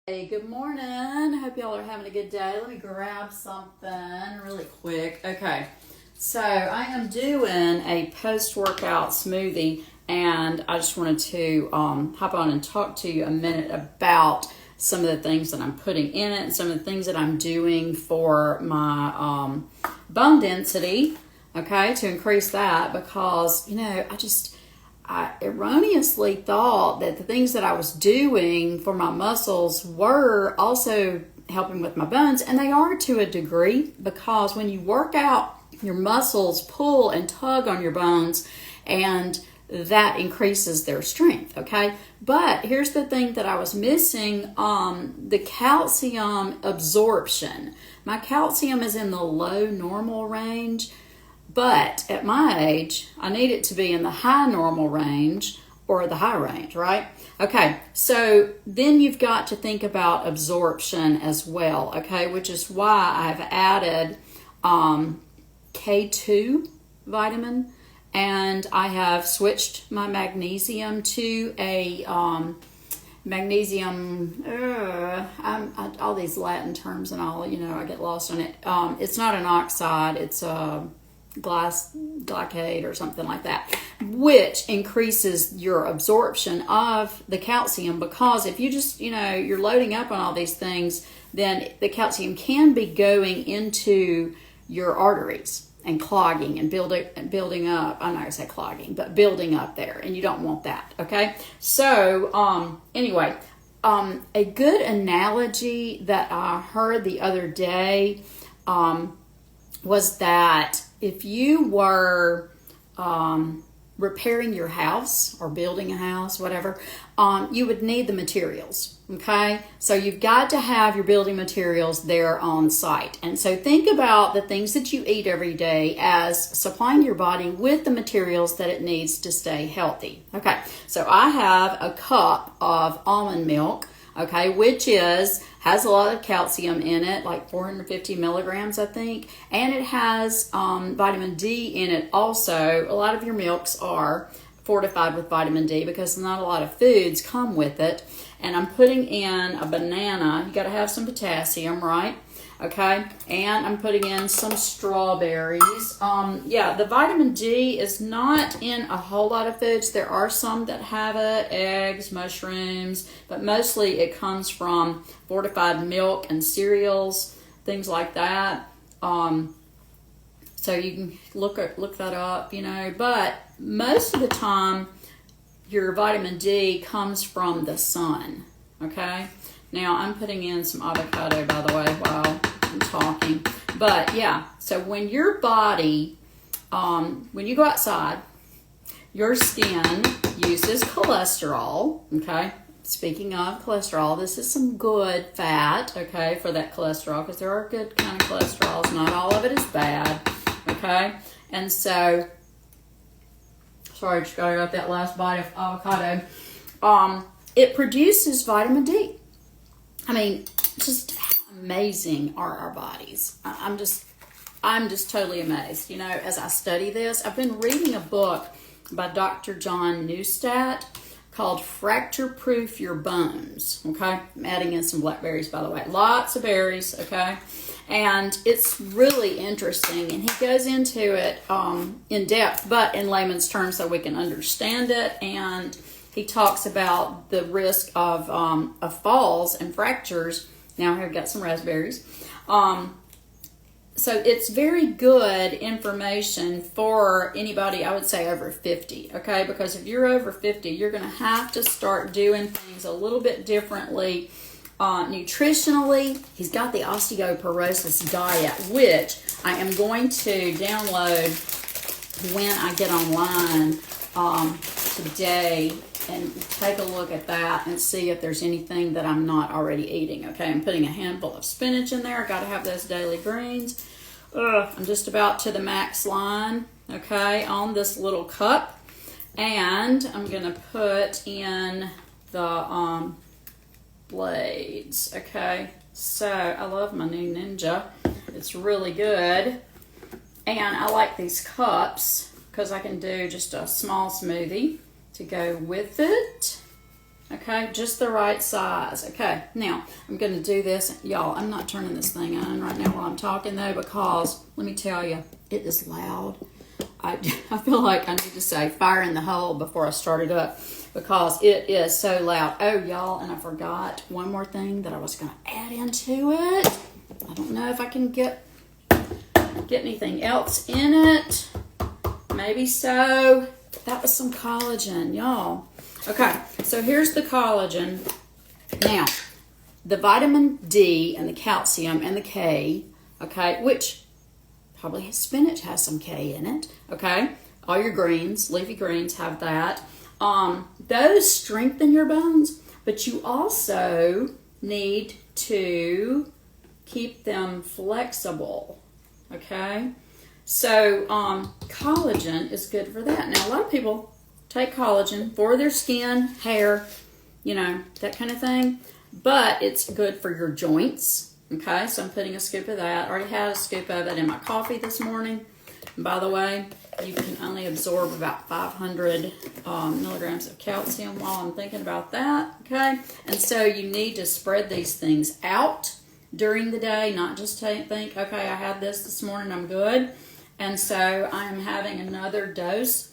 Hey, good morning. I hope y'all are having a good day. Let me grab something really quick. Okay, so I am doing a post-workout smoothie, and I just wanted to hop on and talk to you a minute about some of the things that I'm putting in it and some of the things that I'm doing for my bone density, okay, to increase that because, I erroneously thought that the things that I was doing for my muscles were also helping with my bones, and they are to a degree because when you work out, your muscles pull and tug on your bones, and that increases their strength, okay? But here's the thing that I was missing, the calcium absorption. My calcium is in the low normal range, but at my age, I need it to be in the high normal range or the high range, right? Okay, so then you've got to think about absorption as well, okay, which is why I've added K2 vitamin, and I have switched my magnesium to a magnesium, all these Latin terms and all, I get lost on it. It's not an oxide, it's a glycate or something like that, which increases your absorption of the calcium, because if you just, you're loading up on all these things, then the calcium can be going into your arteries and clogging and building up. I'm not gonna say clogging, but building up there, and you don't want that, okay? So anyway, a good analogy that I heard the other day was that if you were repairing your house or building a house, whatever, you would need the materials, okay? So you've got to have your building materials there on site. And so think about the things that you eat every day as supplying your body with the materials that it needs to stay healthy. Okay, so I have a cup of almond milk, okay, which has a lot of calcium in it, like 450 milligrams, I think, and it has vitamin D in it also. A lot of your milks are fortified with vitamin D because not a lot of foods come with it. And I'm putting in a banana. You got to have some potassium, right? Okay, and I'm putting in some strawberries. The vitamin D is not in a whole lot of foods. There are some that have it, eggs, mushrooms, but mostly it comes from fortified milk and cereals, things like that. So you can look that up, but most of the time your vitamin D comes from the sun, okay? Now, I'm putting in some avocado, by the way, while I'm talking. But, yeah, so when your body, when you go outside, your skin uses cholesterol, okay? Speaking of cholesterol, this is some good fat, okay, for that cholesterol, because there are good kind of cholesterols. Not all of it is bad, okay? And so, sorry, just got that last bite of avocado. It produces vitamin D. I mean, just how amazing are our bodies. I'm just totally amazed. As I study this, I've been reading a book by Dr. John Neustadt called Fracture Proof Your Bones, okay? I'm adding in some blackberries, by the way. Lots of berries, okay? And it's really interesting, and he goes into it in depth, but in layman's terms so we can understand it, and he talks about the risk of falls and fractures. Now here, I've got some raspberries. So it's very good information for anybody, I would say, over 50, okay? Because if you're over 50, you're going to have to start doing things a little bit differently. Nutritionally, he's got the osteoporosis diet, which I am going to download when I get online today and take a look at that and see if there's anything that I'm not already eating. Okay, I'm putting a handful of spinach in there. Got to have those daily greens. I'm just about to the max line, okay, on this little cup. And I'm going to put in the blades, okay. So I love my new Ninja. It's really good. And I like these cups because I can do just a small smoothie to go with it. Okay, just the right size. Okay, now I'm going to do this. Y'all, I'm not turning this thing on right now while I'm talking though, because let me tell you, it is loud. I feel like I need to say fire in the hole before I start it up, because it is so loud. Oh, y'all, and I forgot one more thing that I was going to add into it. I don't know if I can get anything else in it. Maybe so. That was some collagen, y'all. Okay, so here's the collagen. Now, the vitamin D and the calcium and the K, okay, which probably spinach has some K in it, okay? All your greens, leafy greens have that. Those strengthen your bones, but you also need to keep them flexible, okay? So collagen is good for that. Now, a lot of people take collagen for their skin, hair, you know, that kind of thing, but it's good for your joints, okay? So I'm putting a scoop of that. I already had a scoop of it in my coffee this morning. And by the way, you can only absorb about 500 milligrams of calcium while I'm thinking about that, okay? And so you need to spread these things out during the day, not just think, okay, I had this morning, I'm good. And so I'm having another dose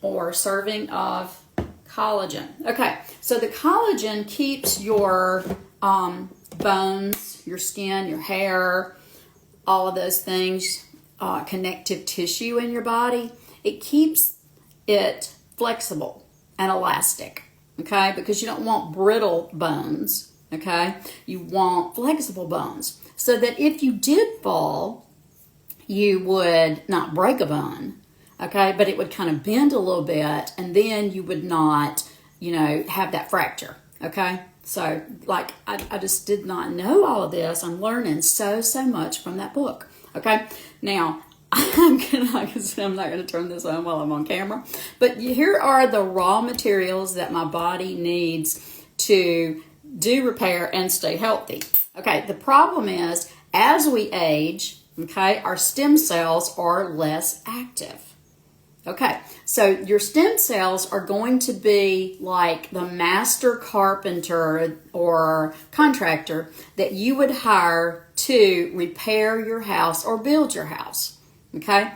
or serving of collagen. Okay, so the collagen keeps your bones, your skin, your hair, all of those things, connective tissue in your body. It keeps it flexible and elastic, okay? Because you don't want brittle bones, okay? You want flexible bones, so that if you did fall, you would not break a bone, okay? But it would kind of bend a little bit, and then you would not, you know, have that fracture, okay? So, like, I just did not know all of this. I'm learning so much from that book, okay? Now, I'm not going to turn this on while I'm on camera, but here are the raw materials that my body needs to do repair and stay healthy. Okay, the problem is, as we age, okay, our stem cells are less active. Okay, so your stem cells are going to be like the master carpenter or contractor that you would hire to repair your house or build your house, okay?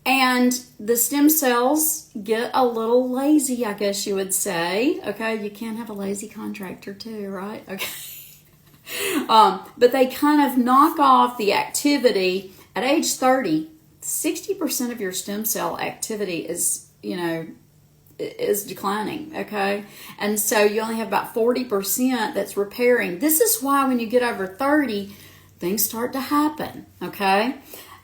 And the stem cells get a little lazy, I guess you would say. Okay, you can't have a lazy contractor too, right? Okay. But they kind of knock off the activity. At age 30, 60% of your stem cell activity is declining, okay? And so you only have about 40% that's repairing. This is why when you get over 30, things start to happen, okay?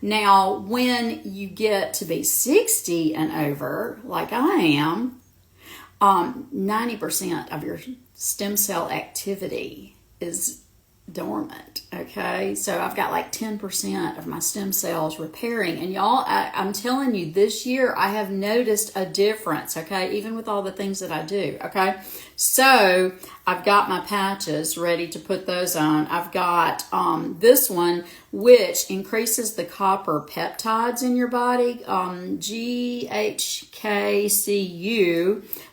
Now, when you get to be 60 and over, like I am, 90% of your stem cell activity is dormant, okay? So I've got like 10% of my stem cells repairing. And y'all, I'm telling you, this year I have noticed a difference, okay? Even with all the things that I do, okay? So I've got my patches ready to put those on. I've got this one, which increases the copper peptides in your body, GHKCU,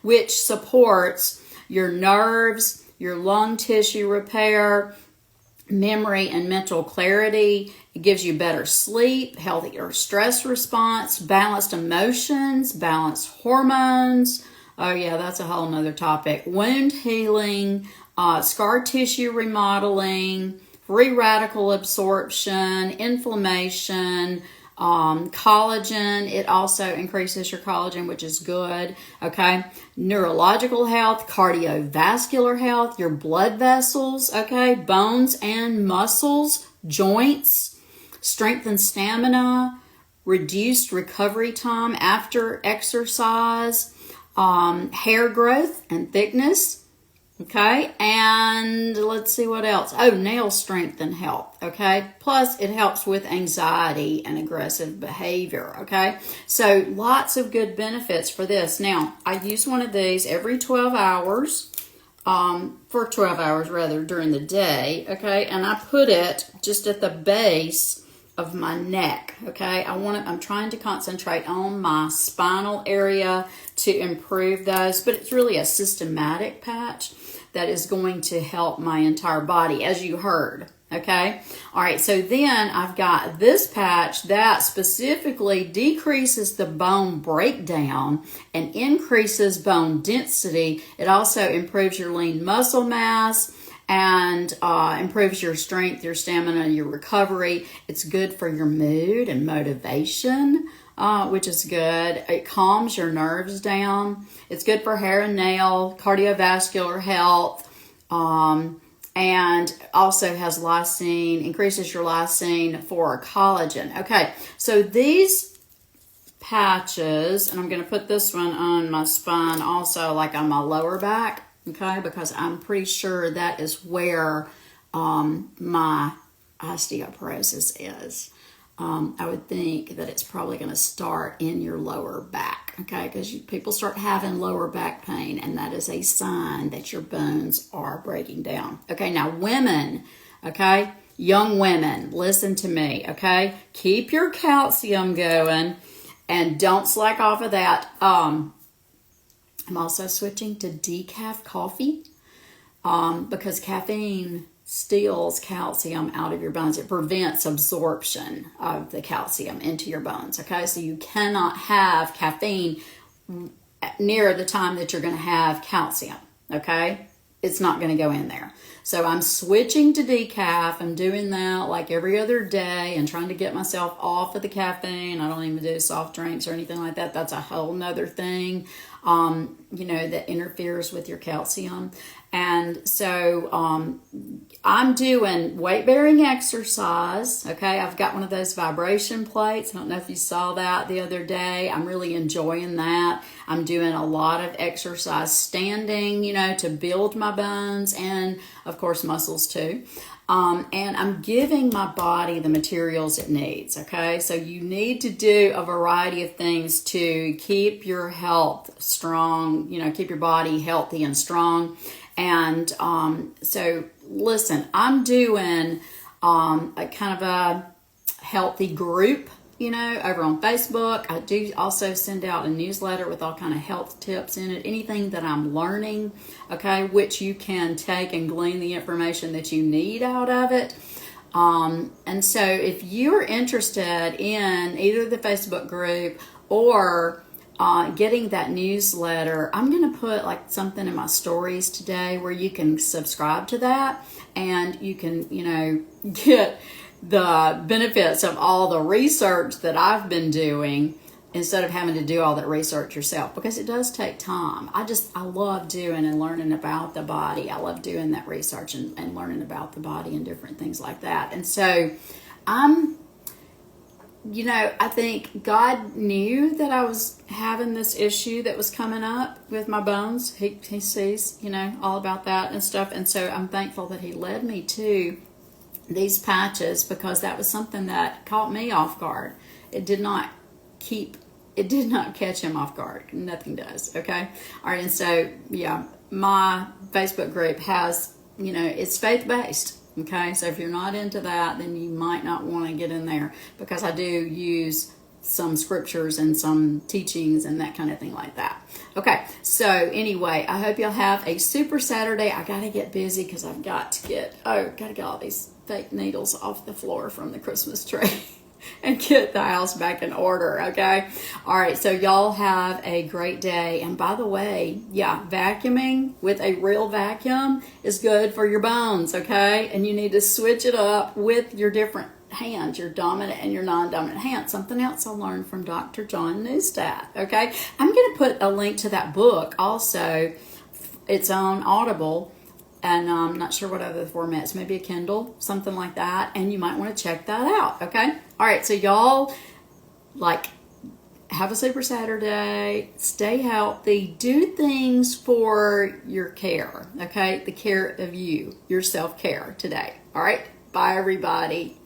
which supports your nerves, your lung tissue repair, memory and mental clarity. It gives you better sleep, healthier stress response, balanced emotions, balanced hormones. Oh yeah, that's a whole nother topic. Wound healing, scar tissue remodeling, free radical absorption, inflammation, collagen. It also increases your collagen, which is good, okay? Neurological health, cardiovascular health, your blood vessels, okay? Bones and muscles, joints, strength and stamina, reduced recovery time after exercise, hair growth and thickness, okay? And let's see what else. Oh, nail strength and health, okay? Plus, it helps with anxiety and aggressive behavior, okay? So, lots of good benefits for this. Now, I use one of these every 12 hours, for 12 hours rather, during the day, okay? And I put it just at the base of my neck. Okay, I'm trying to concentrate on my spinal area to improve those, but it's really a systematic patch that is going to help my entire body, as you heard. Okay, all right, so then I've got this patch that specifically decreases the bone breakdown and increases bone density. It also improves your lean muscle mass and improves your strength, your stamina, your recovery. It's good for your mood and motivation, which is good. It calms your nerves down. It's good for hair and nail, cardiovascular health, and also has lysine, increases your lysine for collagen. Okay, so these patches, and I'm going to put this one on my spine also, like on my lower back, okay, because I'm pretty sure that is where my osteoporosis is. I would think that it's probably going to start in your lower back, okay, because people start having lower back pain, and that is a sign that your bones are breaking down. Okay, now women, okay, young women, listen to me, okay, keep your calcium going and don't slack off of that. I'm also switching to decaf coffee because caffeine steals calcium out of your bones. It prevents absorption of the calcium into your bones. Okay, so you cannot have caffeine near the time that you're going to have calcium. Okay, it's not going to go in there. So I'm switching to decaf. I'm doing that like every other day and trying to get myself off of the caffeine. I don't even do soft drinks or anything like that. That's a whole nother thing, that interferes with your calcium. And so I'm doing weight-bearing exercise, okay? I've got one of those vibration plates. I don't know if you saw that the other day. I'm really enjoying that. I'm doing a lot of exercise standing, to build my bones and, of course, muscles too. And I'm giving my body the materials it needs, okay? So you need to do a variety of things to keep your health strong, keep your body healthy and strong. And so listen, I'm doing a kind of a healthy group, over on Facebook. I do also send out a newsletter with all kind of health tips in it, anything that I'm learning, okay, which you can take and glean the information that you need out of it. And so if you're interested in either the Facebook group or getting that newsletter, I'm going to put like something in my stories today where you can subscribe to that and you can, get the benefits of all the research that I've been doing instead of having to do all that research yourself, because it does take time. I love doing and learning about the body. I love doing that research and learning about the body and different things like that. And so I think God knew that I was having this issue that was coming up with my bones. He sees, all about that and stuff. And so I'm thankful that he led me to these patches, because that was something that caught me off guard. It did not catch him off guard. Nothing does. Okay. All right. And so, my Facebook group has, it's faith-based. Okay. So if you're not into that, then you might not want to get in there, because I do use some scriptures and some teachings and that kind of thing like that. Okay. So anyway, I hope you'll have a super Saturday. I got to get busy because I've got to get all these fake needles off the floor from the Christmas tree and get the house back in order. Okay. All right. So y'all have a great day. And by the way, vacuuming with a real vacuum is good for your bones. Okay. And you need to switch it up with your different hands, your dominant and your non-dominant hands. Something else I learned from Dr. John Neustadt. Okay. I'm going to put a link to that book also. It's on Audible. And I'm not sure what other formats, maybe a Kindle, something like that. And you might want to check that out, okay? All right, so y'all, have a super Saturday. Stay healthy. Do things for your care, okay? The care of you, your self-care today. All right? Bye, everybody.